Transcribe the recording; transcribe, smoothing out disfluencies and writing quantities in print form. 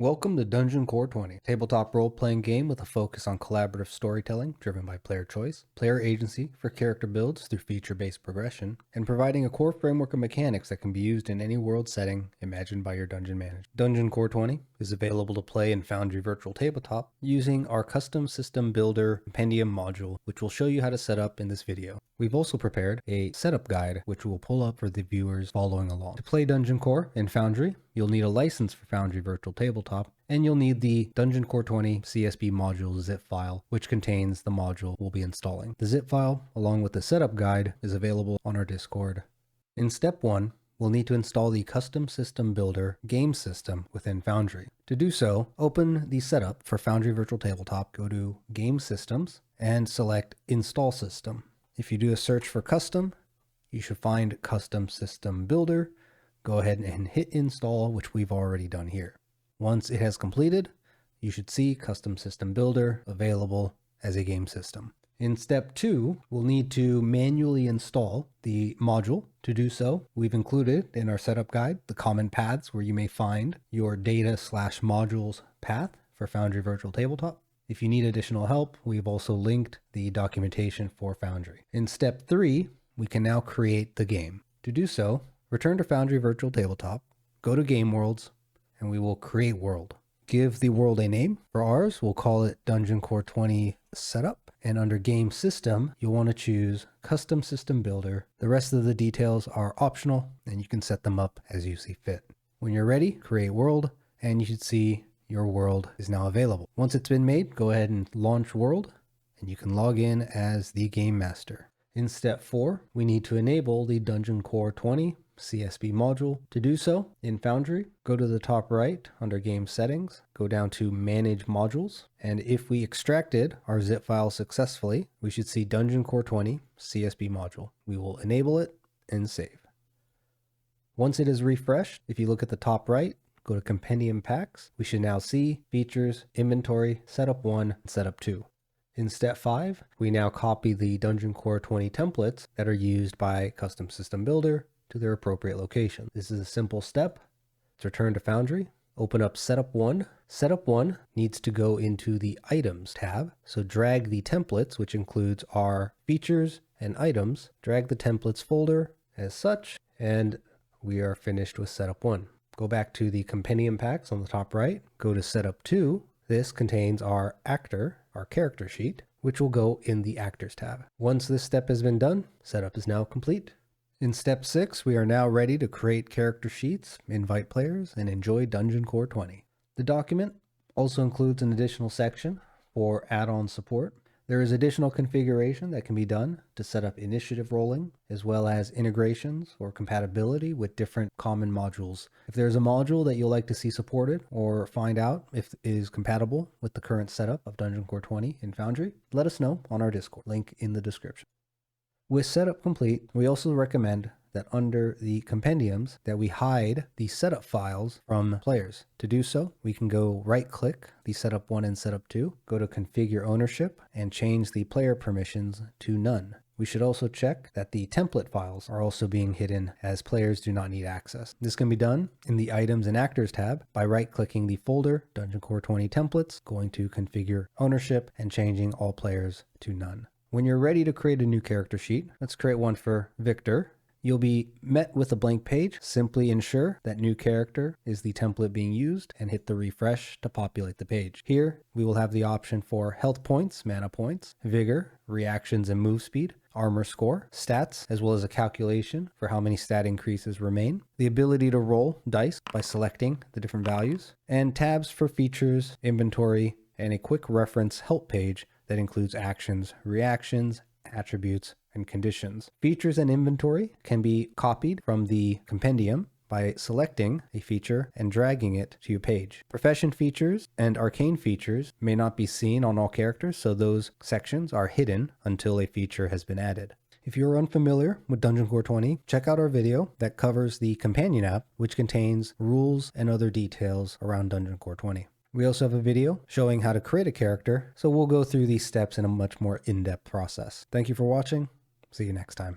Welcome to DungeonCore 20, tabletop role-playing game with a focus on collaborative storytelling driven by player choice, player agency for character builds through feature-based progression, and providing a core framework of mechanics that can be used in any world setting imagined by your dungeon manager. DungeonCore 20 is available to play in Foundry Virtual Tabletop using our custom system builder compendium module, which we'll show you how to set up in this video. We've also prepared a setup guide, which we'll pull up for the viewers following along. To play DungeonCore in Foundry, you'll need a license for Foundry Virtual Tabletop, and you'll need the DungeonCore20 CSB module zip file, which contains the module we'll be installing. The zip file, along with the setup guide, is available on our Discord. In step 1, we'll need to install the custom system builder game system within Foundry. To do so, open the setup for Foundry Virtual Tabletop, go to Game Systems, and select Install System. If you do a search for custom, you should find Custom System Builder. Go ahead and hit install, which we've already done here. Once it has completed, you should see Custom System Builder available as a game system. In step 2, we'll need to manually install the module. To do so, we've included in our setup guide the common paths where you may find your data/modules path for Foundry Virtual Tabletop. If you need additional help, we've also linked the documentation for Foundry. In step 3, we can now create the game. To do so, return to Foundry Virtual Tabletop, go to Game Worlds, and we will create world. Give the world a name. For ours, we'll call it DungeonCore20 Setup. And under Game System, you'll want to choose Custom System Builder. The rest of the details are optional, and you can set them up as you see fit. When you're ready, create world, and you should see your world is now available. Once it's been made, go ahead and launch world, and you can log in as the game master. In step 4, we need to enable the DungeonCore20 CSB module. To do so, in Foundry, go to the top right under Game Settings, go down to Manage Modules, and if we extracted our zip file successfully, we should see DungeonCore20 CSB module. We will enable it and save. Once it is refreshed, if you look at the top right, go to Compendium Packs, we should now see Features, Inventory, Setup 1, and Setup 2. In step 5, we now copy the DungeonCore20 templates that are used by Custom System Builder to their appropriate location. This is a simple step. Let's return to Foundry, open up Setup 1. Setup 1 needs to go into the Items tab, so drag the templates, which includes our features and items, drag the templates folder as such, and we are finished with Setup 1. Go back to the Compendium Packs on the top right, go to Setup 2. This contains our actor, our character sheet, which will go in the Actors tab. Once this step has been done, setup is now complete. In step 6, we are now ready to create character sheets, invite players, and enjoy DungeonCore 20. The document also includes an additional section for add-on support. There is additional configuration that can be done to set up initiative rolling, as well as integrations or compatibility with different common modules. If there's a module that you'll like to see supported or find out if it is compatible with the current setup of DungeonCore 20 in Foundry, let us know on our Discord, link in the description. With setup complete, we also recommend that under the compendiums that we hide the setup files from players. To do so, we can go right-click the Setup 1 and Setup 2, go to Configure Ownership, and change the player permissions to none. We should also check that the template files are also being hidden as players do not need access. This can be done in the Items and Actors tab by right-clicking the folder DungeonCore20 Templates, going to Configure Ownership, and changing all players to none. When you're ready to create a new character sheet, let's create one for Victor. You'll be met with a blank page. Simply ensure that new character is the template being used and hit the refresh to populate the page. Here, we will have the option for health points, mana points, vigor, reactions and move speed, armor score, stats, as well as a calculation for how many stat increases remain, the ability to roll dice by selecting the different values, and tabs for features, inventory, and a quick reference help page that includes actions, reactions, attributes, and conditions. Features and inventory can be copied from the compendium by selecting a feature and dragging it to your page. Profession features and arcane features may not be seen on all characters, so those sections are hidden until a feature has been added. If you're unfamiliar with DungeonCore 20, check out our video that covers the Companion App, which contains rules and other details around DungeonCore 20. We also have a video showing how to create a character, so we'll go through these steps in a much more in-depth process. Thank you for watching. See you next time.